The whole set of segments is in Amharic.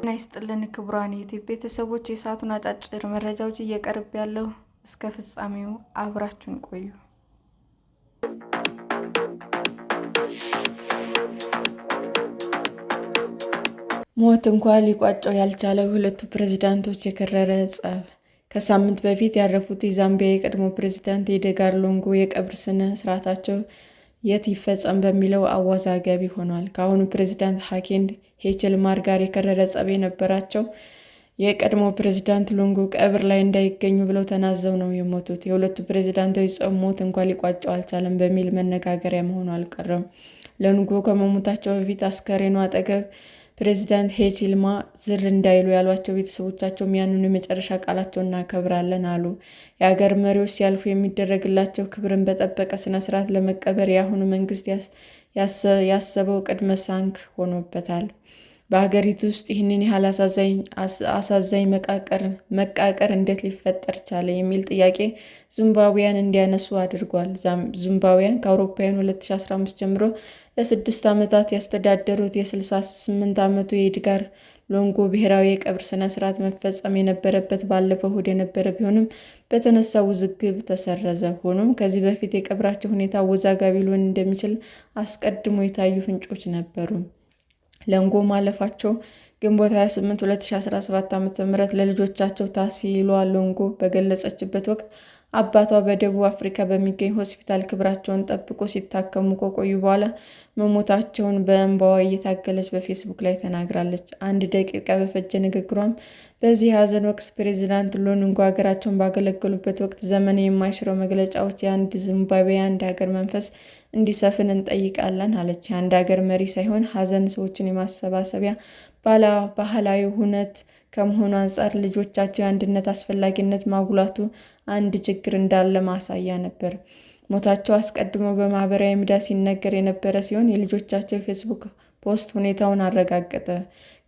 ጤና ይስጥልን ክቡራን የዩቲዩብ ቤተሰቦች፣ የሰዓቱን አጫጭር መረጃዎች እየቀርብ ያለው እስከ ፍጻሜው አብራችሁን ቆዩ። ሞት እንኳን ሊቋጨው ያልቻለው ሁለቱ ፕሬዝዳንቶች የከረረ ጸብ። ከሳምንት በፊት ያረፉት የዛምቢያ የቀድሞ ፕሬዝዳንት የኤድጋር ሉንጉ የቀብር ሥነ ሥርዓታቸው የት ይፈጸም በሚለው አወዛጋቢ ሆኗል። ከአሁኑ ፕሬዝዳንት ሃካንዴ ሂቺሌማር ጋር የከረረ ጸብ የነበራቸው የቀድሞ ፕሬዝዳንት ሉንጉ ቀብር ላይ እንዳይገኙ ብለው ተናዘው ነው የሞቱት። የሁለቱ ፕሬዝዳንቶች ጸብ ሞት እንኳን ሊቋጨው አልቻለም በሚል መነጋገሪያ መሆኑ አልቀረም። ሉንጉ ከመሞታቸው በፊት አስከሬኑ አጠገብ ፕሬዝዳንት ሂቺሌማ ዝር እንዳይሉ ያሏቸው ቤተሰቦቻቸውም ያንኑ የመጨረሻ ቃላቸውን እናከብራለን አሉ። የአገር መሪዎች ሲያልፉ የሚደረግላቸው ክብርን በጠበቀ ሥነ-ሥርዓት ለመቀበር የአሁኑ መንግስት ያሰበው ቅድመ ሳንክ ሆኖበታል። በሀገሪቱ ውስጥ ይህንን ያህል አሳዛኝ መቃቀር እንዴት ሊፈጠር ቻለ የሚል ጥያቄ ዚምባብዌያን እንዲያነሱ አድርጓል። ዚምባብዌን ከአውሮፓውያኑ 2015 ጀምሮ ለ6 ዓመታት ያስተዳደሩት የ68 ዓመቱ የኤድጋር ሉንጉ ብሔራዊ የቀብር ሥነ-ሥርዓት መፈጸም የነበረበት ባለፈው እሁድ የነበረ ቢሆንም በተነሳው ውዝግብ ተሰረዘ። ሆኖም ከዚህ በፊት የቀብራቸው ሁኔታ አወዛጋቢ ሊሆን እንደሚችል አስቀድሞ የታዩ ፍንጮች ነበሩ። ሉንጉ ማለፋቸው ግንቦት 28 2017 ዓ.ም ለልጆቻቸው ታሲሏ ሉንጉ በገለጸችበት ወቅት አባቷ በደቡብ አፍሪካ በሚገኝ ሆስፒታል ክብራቸውን ጠብቀው ሲታከሙ ከቆዩ በኋላ መሞታቸውን በእንባዋ እየታገለች በፌስቡክ ላይ ተናግራለች። 1 ደቂቃ በፈጀ ንግግሯም በዚህ የሐዘን ወቅት ፕሬዝዳንት ሉንጉ ሀገራቸውን ባገለገሉበት ወቅት ዘመን የማይሽረው መግለጫዎች የአንድ ዚምባብዌ የአንድ ሀገር መንፈስ እንዲሰፍን እንጠይቃለን አለች። የአንድ ሀገር መሪ ሳይሆን ሐዘን ሰዎችን የማሰባሰቢያ ባህላዊ ሁነት ከመሆኑ አንጻር ልጆቻቸው የአንድነት አስፈላጊነት ማጉላቱ አንድ ችግር እንዳለ ማሳያ ነበር። ሞታቸው አስቀድሞ በማህበራዊ ሚዲያ ሲነገር የነበረ ሲሆን የልጆቻቸው የፌስቡክ ፖስት ሁኔታውን አረጋገጠ።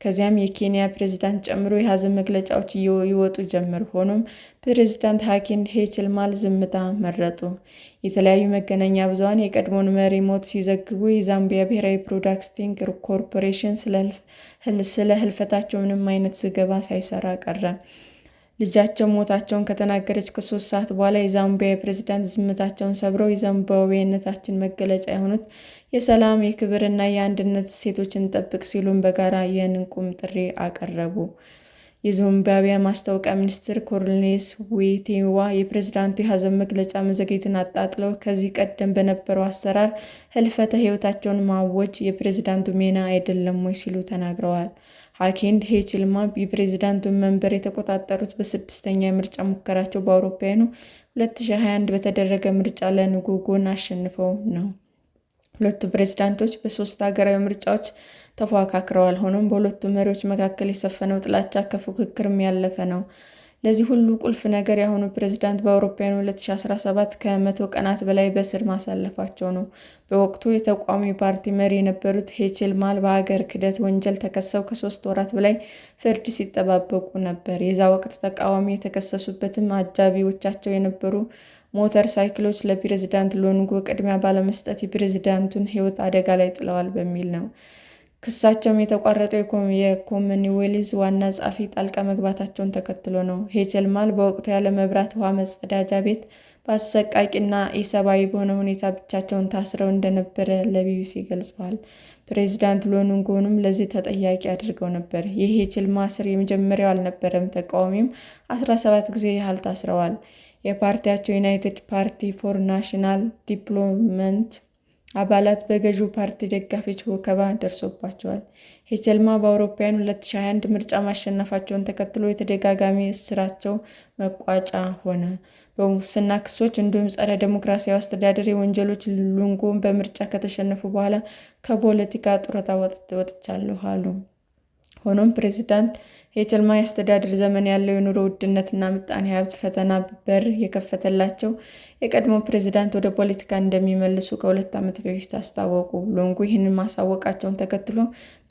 ከዚያም የኬንያ ፕሬዝዳንት ጨምሮ የሐዘን መግለጫዎች ይወጡ ጀመር። ሆኖም ፕሬዝዳንት ሃካንዴ ሂቺሌማ ዝምታ መረጡ። የተለያዩ መገናኛ ብዙኃን የቀድሞውን መሪ ሞት ሲዘግቡ የዛምቢያ ብሔራዊ ብሮድካስቲንግ ኮርፖሬሽን ስለ ሕልፈታቸው ምንም አይነት ዘገባ ሳይሰራ ቀረ። ልጃቸው ሞታቸውን ከተናገረች ከ3 ሰዓት በኋላ የዛምቢያ ፕሬዝዳንት ዝምታቸውን ሰብረው የዚምባብዌነታችን መገለጫ የሆኑት የሰላም፣ የክብር እና የአንድነት እሴቶችን እንጠብቅ ሲሉም በጋራ የንቁም ጥሪ አቀረቡ። የዚምባብዌ ማስታወቂያ ሚኒስትር ኮርኔሊየስ ዊቴዋ የፕሬዝዳንቱ የሐዘን መግለጫ መዘግየትን አጣጥለው ከዚህ ቀደም በነበረው አሰራር ሕልፈተ ሕይወታቸውን ማወጅ የፕሬዝዳንቱ ሚና አይደለም ወይ ሲሉ ተናግረዋል። ሃካንዴ ሂቺሌማ የፕሬዝዳንቱን መንበር የተቆጣጠሩት በ6ኛ የምርጫ ሙከራቸው በአውሮፓውያኑ 2021 በተደረገ ምርጫ ለሉንጉ ጎን አሸንፈው ነው። ሁለቱ ፕሬዝዳንቶች በ3 ሀገራዊ ምርጫዎች ተፎካክረዋል። ሆኖም በሁለቱ መሪዎች መካከል የሰፈነው ጥላቻ ከፉክክርም ያለፈ ነው። ለዚህ ሁሉ ቁልፍ ነገር የአሁኑ ፕሬዝዳንት በአውሮፓውያኑ 2017 ከ100 ቀናት በላይ በእስር ማሳለፋቸው ነው። በወቅቱ የተቃዋሚ ፓርቲ መሪ የነበሩት ሂቺሌማ በሀገር ክህደት ወንጀል ተከሰው ከ3 ወራት በላይ ፍርድ ሲጠባበቁ ነበር። የዛ ወቅት ተቃዋሚ የተከሰሱበትም አጃቢዎቻቸው የነበሩ ሞተር ሳይክሎች ለፕሬዝዳንት ሉንጉ ቅድሚያ ባለመስጠት የፕሬዝዳንቱን ሕይወት አደጋ ላይ ጥለዋል በሚል ነው። ክሳቸውም የተቋረጠው የኮመንዌልዝ ዋና ጸሐፊ ጣልቃ መግባታቸውን ተከትሎ ነው። ሂቺሌማ በወቅቱ ያለ መብራት፣ ውሃ፣ መጸዳጃ ቤት በአሰቃቂና ኢሰብአዊ በሆነ ሁኔታ ብቻቸውን ታስረው እንደነበረ ለቢቢሲ ገልጸዋል። ፕሬዝዳንት ሉንጉንም ለዚህ ተጠያቂ አድርገው ነበር። የሂቺሌማ እስር የመጀመሪያው አልነበረም። ተቃዋሚም 17 ጊዜ ያህል ታስረዋል። የፓርቲያቸው ዩናይትድ ፓርቲ ፎር ናሽናል ዲቨሎፕመንት አባላት በገዢው ፓርቲ ደጋፊዎች ወከባ ደርሶባቸዋል። ሂቺሌማ በአውሮፓውያኑ 2021 ምርጫ ማሸነፋቸውን ተከትሎ የተደጋጋሚ እስራቸው መቋጫ ሆነ። በሙስና ክሶች እንዲሁም ጸረ ዴሞክራሲያዊ አስተዳደር ወንጀሎች ሉንጉ በምርጫ ከተሸነፉ በኋላ ከፖለቲካ ጡረታ ወጥቻለሁ አሉ። ሆኖም ፕሬዝዳንት የችልማ የአስተዳደር ዘመን ያለው የኑሮ ውድነትና ምጣኔ ሀብት ፈተና በር የከፈተላቸው የቀድሞ ፕሬዝዳንት ወደ ፖለቲካ እንደሚመለሱ ከ2 ዓመት በፊት አስታወቁ። ሎንጎ ይህንን ማሳወቃቸውን ተከትሎ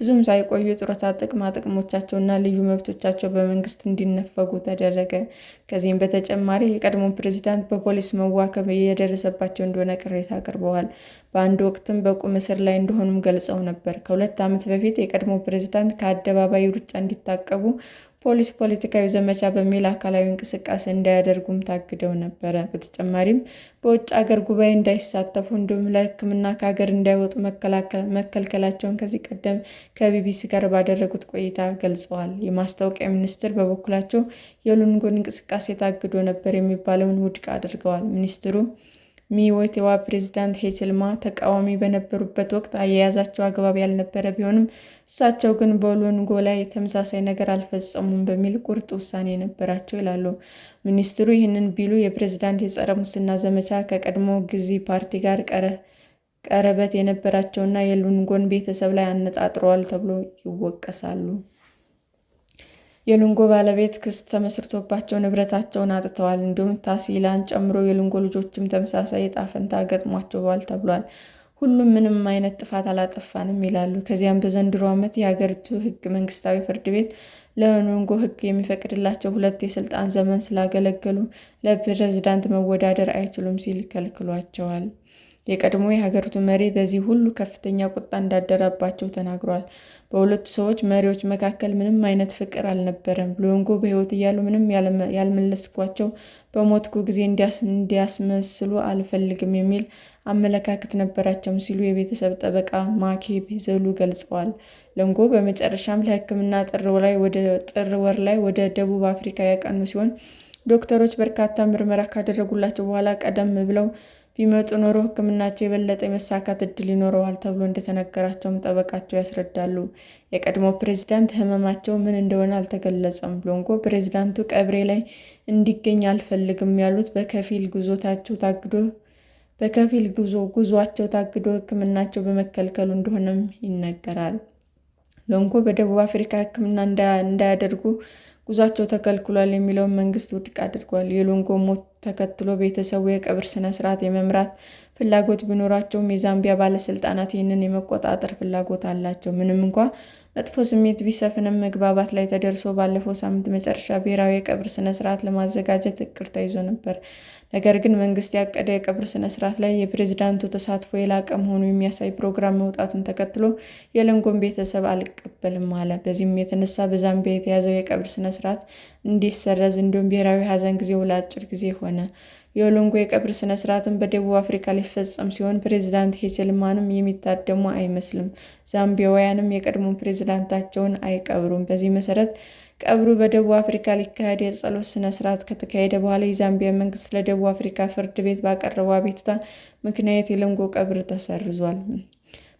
ብዙም ሳይቆዩ ጡረታ፣ ጥቅማ ጥቅሞቻቸውና ልዩ መብቶቻቸው በመንግስት እንዲነፈጉ ተደረገ። ከዚህም በተጨማሪ የቀድሞ ፕሬዝዳንት በፖሊስ መዋከብ እየደረሰባቸው እንደሆነ ቅሬታ አቅርበዋል። በአንድ ወቅትም በቁም እስር ላይ እንደሆኑም ገልጸው ነበር። ከ2 ዓመት በፊት የቀድሞ ፕሬዝዳንት ከአደባባይ ሩጫ እንዲታቀቡ ፖሊስ ፖለቲካዊ ዘመቻ በሚል አካላዊ እንቅስቃሴ እንዳያደርጉም ታግደው ነበር። በተጨማሪም በውጭ አገር ጉባኤ እንዳይሳተፉ እንዲሁም ለሕክምና ከሀገር እንዳይወጡ መከልከላቸውን ከዚህ ቀደም ከቢቢሲ ጋር ባደረጉት ቆይታ ገልጸዋል። የማስታወቂያ ሚኒስትር በበኩላቸው የሉንጎን እንቅስቃሴ ታግዶ ነበር የሚባለውን ውድቅ አድርገዋል። ሚኒስትሩ ሚዎቴዋ ፕሬዝዳንት ሂችልማ ተቃዋሚ በነበሩበት ወቅት አያያዛቸው አግባብ ያልነበረ ቢሆንም እሳቸው ግን በሉንጎ ላይ ተመሳሳይ ነገር አልፈጸሙም በሚል ቁርጥ ውሳኔ ነበራቸው ይላሉ። ሚኒስትሩ ይህንን ቢሉ የፕሬዝዳንት የጸረ ሙስና ዘመቻ ከቀድሞ ገዢ ፓርቲ ጋር ቀረበት የነበራቸውና የሉንጎን ቤተሰብ ላይ አነጣጥረዋል ተብሎ ይወቀሳሉ። የሉንጎ ባለቤት ክስ ተመስርቶባቸው ንብረታቸውን አጥተዋል። እንዲሁም ታሲላን ጨምሮ የሉንጎ ልጆችም ተመሳሳይ ዕጣ ፈንታ ገጥሟቸዋል ተብሏል። ሁሉም ምንም አይነት ጥፋት አላጠፋንም ይላሉ። ከዚያም በዘንድሮ ዓመት የሀገሪቱ ሕገ መንግስታዊ ፍርድ ቤት ለሉንጎ ሕግ የሚፈቅድላቸው 2 የስልጣን ዘመን ስላገለገሉ ለፕሬዝዳንት መወዳደር አይችሉም ሲል ከልክሏቸዋል። የቀድሞ የሀገሪቱ መሪ በዚህ ሁሉ ከፍተኛ ቁጣ እንዳደረባቸው ተናግረዋል። በሁለቱ ሰዎች መሪዎች መካከል ምንም አይነት ፍቅር አልነበረም። ሉንጎ በሕይወት እያሉ ምንም ያልመለስኳቸው በሞትኩ ጊዜ እንዲያስመስሉ አልፈልግም የሚል አመለካከት ነበራቸው ሲሉ የቤተሰብ ጠበቃ ማኬ ቤዘሉ ገልጸዋል። ሉንጎ በመጨረሻም ለሕክምና ጥር ወር ላይ ወደ ደቡብ አፍሪካ ያቀኑ ሲሆን ዶክተሮች በርካታ ምርመራ ካደረጉላቸው በኋላ ቀደም ብለው ቢመጡ ኖሮ ሕክምናቸው የበለጠ የመሳካት ዕድል ይኖረዋል ተብሎ እንደተነገራቸውም ጠበቃቸው ያስረዳሉ። የቀድሞ ፕሬዝዳንት ሕመማቸው ምን እንደሆነ አልተገለጸም። ሉንጎ ፕሬዝዳንቱ ቀብሬ ላይ እንዲገኝ አልፈልግም ያሉት በከፊል ጉዟቸው ታግዶ ሕክምናቸው በመከልከሉ እንደሆነም ይነገራል። ሉንጎ በደቡብ አፍሪካ ሕክምና እንዳያደርጉ ጉዟቸው ተከልክሏል የሚለውን መንግስት ውድቅ አድርጓል። የሉንጎ ሞት ተከትሎ ቤተሰቡ የቀብር ስነ ስርዓት የመምራት ፍላጎት ቢኖራቸውም የዛምቢያ ባለስልጣናት ይህንን የመቆጣጠር ፍላጎት አላቸው። ምንም እንኳ መጥፎ ስሜት ቢሰፍንም መግባባት ላይ ተደርሶ ባለፈው ሳምንት መጨረሻ ብሔራዊ የቀብር ስነ ስርዓት ለማዘጋጀት እቅድ ተይዞ ነበር። ነገር ግን መንግስት ያቀደው የቀብር ስነ ስርዓት ላይ የፕሬዝዳንቱ ተሳትፎ የላቀ መሆኑን የሚያሳይ ፕሮግራም መውጣቱን ተከትሎ የሉንጎን ቤተሰብ አልቀበልም አለ። በዚህም የተነሳ በዛምቢያ የተያዘው የቀብር ስነ ስርዓት እንዲሰረዝ እንዲሁም ብሔራዊ ሀዘን ጊዜው ለአጭር ጊዜ ሆነ። የሉንጎ የቀብር ስነ ስርዓትም በደቡብ አፍሪካ ሊፈጸም ሲሆን ፕሬዝዳንት ሂችልማንም የሚታደሙ አይመስልም። ዛምቢያውያንም የቀድሞ ፕሬዝዳንታቸውን አይቀብሩም። በዚህ መሰረት ቀብሩ በደቡብ አፍሪካ ሊካሄድ የጸሎት ስነ ስርዓት ከተካሄደ በኋላ የዛምቢያ መንግስት ለደቡብ አፍሪካ ፍርድ ቤት ባቀረበው አቤቱታ ምክንያት የሉንጎ ቀብር ተሰርዟል።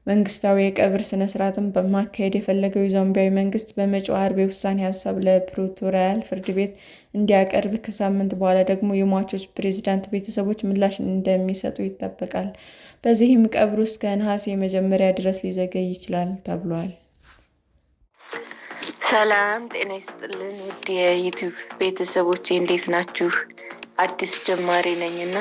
መንግስታዊ የቀብር ስነ ስርዓትን ማካሄድ የፈለገው የዛምቢያ መንግስት በመጪው ዓርብ የውሳኔ ሀሳብ ለፕሪቶሪያ ፍርድ ቤት እንዲያቀርብ፣ ከሳምንት በኋላ ደግሞ የሟቾች ፕሬዝዳንት ቤተሰቦች ምላሽ እንደሚሰጡ ይጠበቃል። በዚህም ቀብሩ እስከ ነሐሴ መጀመሪያ ድረስ ሊዘገይ ይችላል ተብሏል። ሰላም ጤና ይስጥልን ውድ የዩቲዩብ ቤተሰቦቼ እንዴት ናችሁ? አዲስ ጀማሪ ነኝና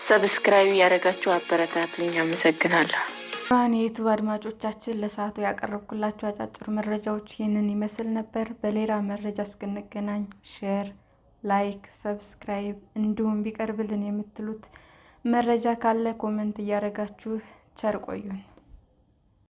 ሰብስክራይብ ያደረጋችሁ አበረታቱኝ። አመሰግናለሁ። ብርሃን የዩቲዩብ አድማጮቻችን ለሰዓቱ ያቀረብኩላችሁ አጫጭር መረጃዎች ይህንን ይመስል ነበር። በሌላ መረጃ እስክንገናኝ ሼር፣ ላይክ፣ ሰብስክራይብ እንዲሁም ቢቀርብልን የምትሉት መረጃ ካለ ኮመንት እያደረጋችሁ ቸር ቆዩን።